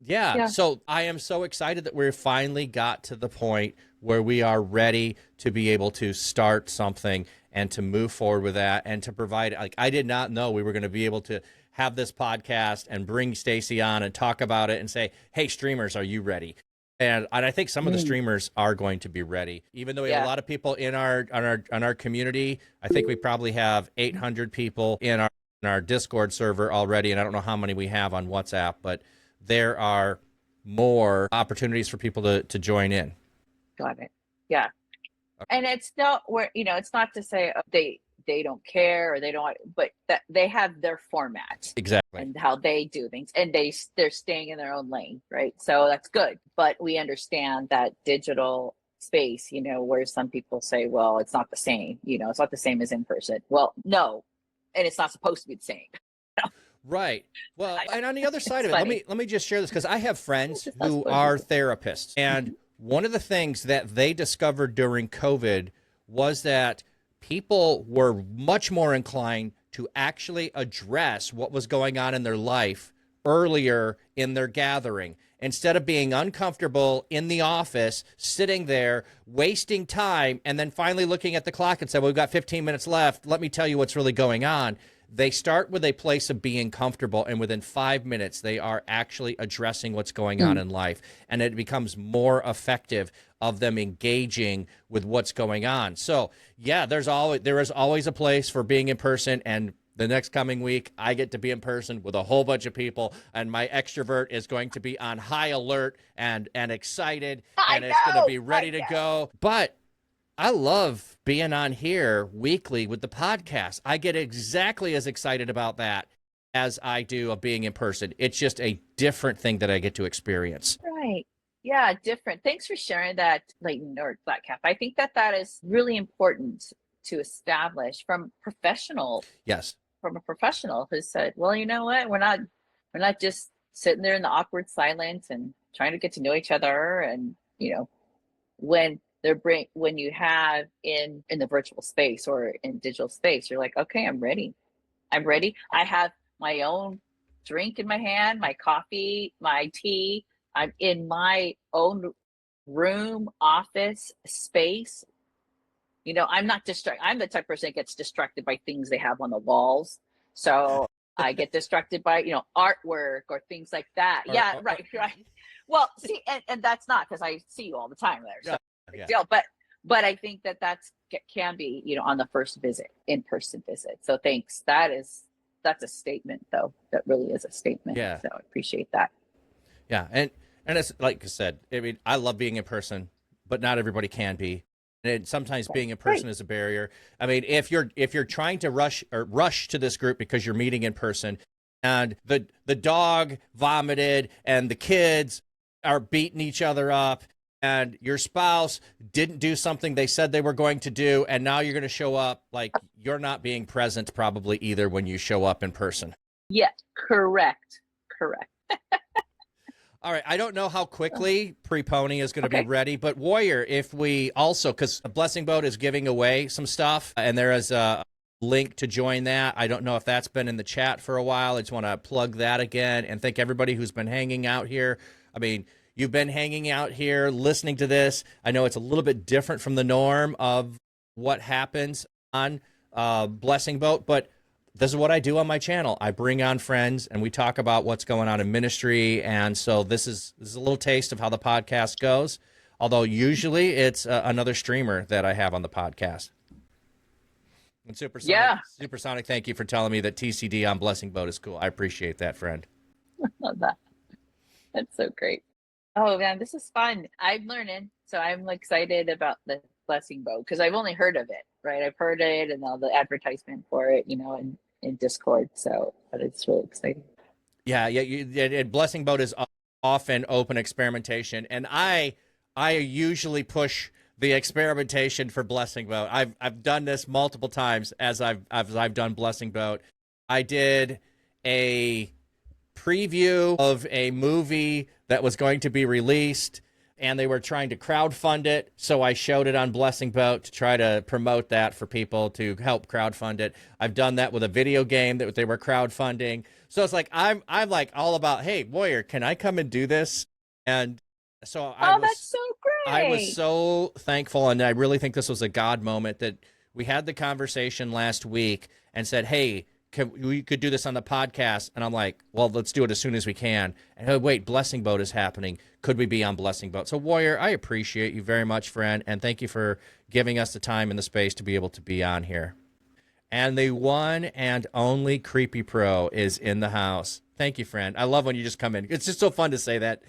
yeah. So I am so excited that we finally got to the point where we are ready to be able to start something and to move forward with that and to provide. I did not know we were going to be able to have this podcast and bring Stacy on and talk about it and say, hey, streamers, are you ready? And I think some of the streamers are going to be ready, even though we have a lot of people in our community. I think we probably have 800 people in our Discord server already, and I don't know how many we have on WhatsApp, but there are more opportunities for people to join in. Got it. Yeah. And it's not it's not to say they don't care or they don't, but that they have their format exactly and how they do things, and they're staying in their own lane, right? So that's good. But we understand that digital space, where some people say, well, it's not the same, it's not the same as in person. Well, no, and it's not supposed to be the same. Right. Well, and on the other side of it, let me just share this because I have friends who are therapists, and one of the things that they discovered during COVID was that people were much more inclined to actually address what was going on in their life earlier in their gathering. Instead of being uncomfortable in the office, sitting there, wasting time, and then finally looking at the clock and say, well, we've got 15 minutes left. Let me tell you what's really going on. They start with a place of being comfortable, and within 5 minutes, they are actually addressing what's going on in life. And it becomes more effective of them engaging with what's going on. So, yeah, there is always a place for being in person. And the next coming week, I get to be in person with a whole bunch of people, and my extrovert is going to be on high alert and excited, and it's going to be ready to go. But I love being on here weekly with the podcast. I get exactly as excited about that as I do of being in person. It's just a different thing that I get to experience. Right. Yeah, different. Thanks for sharing that, Leighton or Black Cap. I think that that is really important to establish Yes. from a professional who said, well, you know what, we're not just sitting there in the awkward silence and trying to get to know each other. And when when you have in the virtual space or in digital space, you're like, okay, I'm ready. I have my own drink in my hand, my coffee, my tea. I'm in my own room, office, space. I'm not distracted. I'm the type of person that gets distracted by things they have on the walls. So I get distracted by, artwork or things like that. Yeah, right. Well, see, and that's not because I see you all the time there. So big deal. But I think that can be, on the first visit, in-person visit. So thanks. That's a statement though. That really is a statement. Yeah. So I appreciate that. Yeah. And it's like I said, I mean, I love being in person, but not everybody can be. And sometimes being in person is a barrier. I mean, if you're trying to rush to this group because you're meeting in person and the dog vomited and the kids are beating each other up and your spouse didn't do something they said they were going to do, and now you're going to show up, like, you're not being present probably either when you show up in person. Yeah, correct. All right, I don't know how quickly Pre-Pony is going to be ready, but Warrior, if we also, because Blessing Boat is giving away some stuff, and there is a link to join that. I don't know if that's been in the chat for a while. I just want to plug that again and thank everybody who's been hanging out here. I mean, you've been hanging out here, listening to this. I know it's a little bit different from the norm of what happens on Blessing Boat, but this is what I do on my channel. I bring on friends and we talk about what's going on in ministry. And so this is a little taste of how the podcast goes. Although usually it's another streamer that I have on the podcast. And Supersonic, thank you for telling me that TCD on Blessing Boat is cool. I appreciate that, friend. Love that. That's so great. Oh man, this is fun. I'm learning. So I'm excited about the Blessing Boat because I've only heard of it, right? I've heard it and all the advertisement for it, in Discord. So but it's really exciting. Yeah. And Blessing Boat is often open experimentation. And I usually push the experimentation for Blessing Boat. I've done this multiple times as I've done Blessing Boat. I did a preview of a movie that was going to be released, and they were trying to crowdfund it. So I showed it on Blessing Boat to try to promote that for people to help crowdfund it. I've done that with a video game that they were crowdfunding. So it's like, I'm like all about, hey, Warrior, can I come and do this? And so that's so great. I was so thankful. And I really think this was a God moment that we had the conversation last week and said, hey, we could do this on the podcast. And I'm like, well, let's do it as soon as we can. And oh, wait, Blessing Boat is happening. Could we be on Blessing Boat? So Warrior, I appreciate you very much, friend. And thank you for giving us the time and the space to be able to be on here. And the one and only Creepy Pro is in the house. Thank you, friend. I love when you just come in. It's just so fun to say that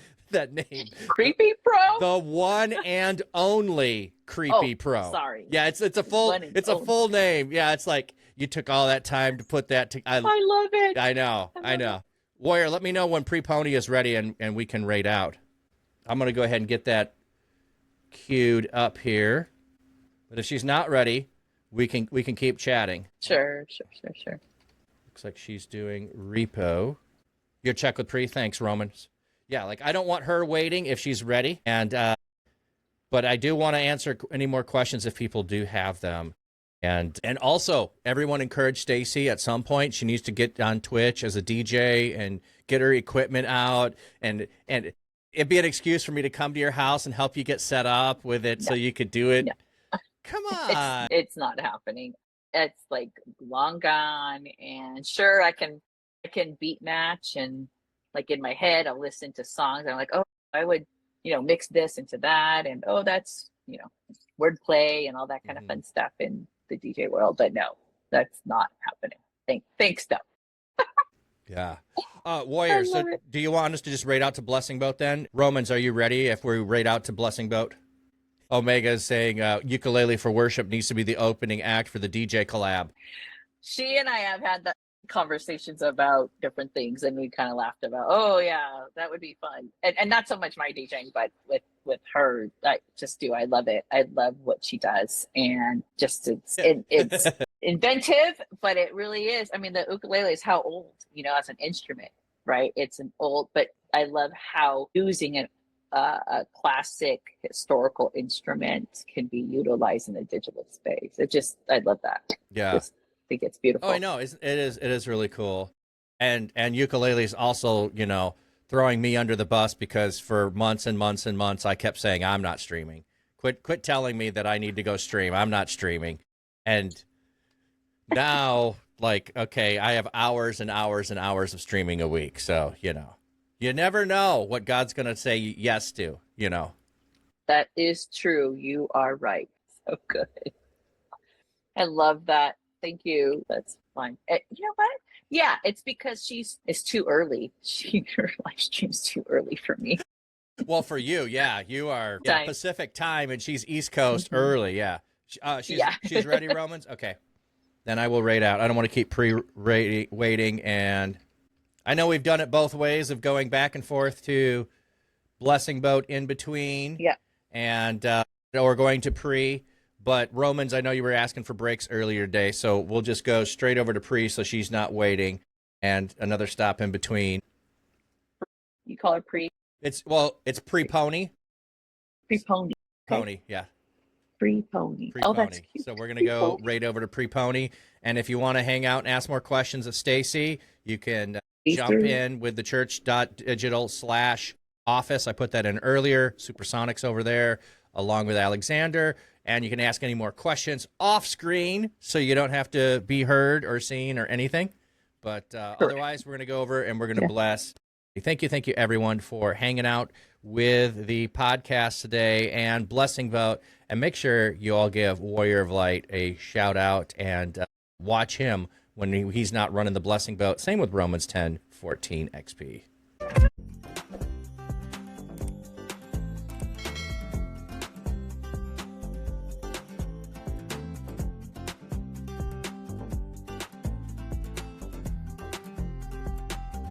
name. Creepy Pro? The one and only Creepy Pro. Sorry. Yeah, it's a full name. Yeah, it's like you took all that time to put that to I love it. I know. Warrior, let me know when Pre-Pony is ready and we can raid out. I'm going to go ahead and get that queued up here. But if she's not ready, we can keep chatting. Sure. Looks like she's doing repo. Your check with Pre. Thanks, Romans. Yeah, like I don't want her waiting if she's ready. And but I do want to answer any more questions if people do have them. And also, everyone encourage Stacy at some point. She needs to get on Twitch as a DJ and get her equipment out. And it'd be an excuse for me to come to your house and help you get set up with it so you could do it. Yeah. Come on. It's not happening. It's like long gone. And sure, I can beat match and like in my head, I'll listen to songs. And I'm like, oh, I would, mix this into that. And oh, that's, wordplay and all that kind of fun stuff in the DJ world. But no, that's not happening. Thanks though. Yeah. Warrior, so do you want us to just raid out to Blessing Boat then? Romans, are you ready if we raid out to Blessing Boat? Omega is saying ukulele for worship needs to be the opening act for the DJ collab. She and I have had conversations about different things, and we kind of laughed about, oh yeah, that would be fun. And not so much my DJing, but with her, I love it. I love what she does, and just it's inventive, but it really is. I mean, the ukulele is how old, as an instrument, right? It's an old, but I love how using a classic historical instrument can be utilized in a digital space. I love that. Yeah. I think it's beautiful. Oh, I know. It is really cool. And ukulele is also, throwing me under the bus because for months and months and months, I kept saying, I'm not streaming. Quit telling me that I need to go stream. I'm not streaming. And now, okay, I have hours and hours and hours of streaming a week. So, you never know what God's going to say yes to, That is true. You are right. So good. I love that. Thank you. That's fine. You know what? Yeah, it's because it's too early. Her live stream's too early for me. Well, for you, yeah, you are Pacific time, and she's East Coast early. Yeah, she's ready. Romans, okay. Then I will rate out. I don't want to keep waiting, and I know we've done it both ways of going back and forth to blessing boat in between. Yeah, and or going to pre. But Romans, I know you were asking for breaks earlier today, so we'll just go straight over to pre, so she's not waiting, and another stop in between. You call her pre? It's pre-pony. Pre-pony. Pony, yeah. Pre-pony. Pre-pony. Oh, that's cute. So we're going to go right over to pre-pony, and if you want to hang out and ask more questions of Stacy, you can jump in with theChurch.digital/office. I put that in earlier. Supersonics over there, along with Alexander. And you can ask any more questions off screen so you don't have to be heard or seen or anything. But otherwise, we're going to go over and we're going to bless. Thank you, everyone, for hanging out with the podcast today and blessing vote. And make sure you all give Warrior of Light a shout out and watch him when he's not running the blessing vote. Same with Romans 10:14 XP.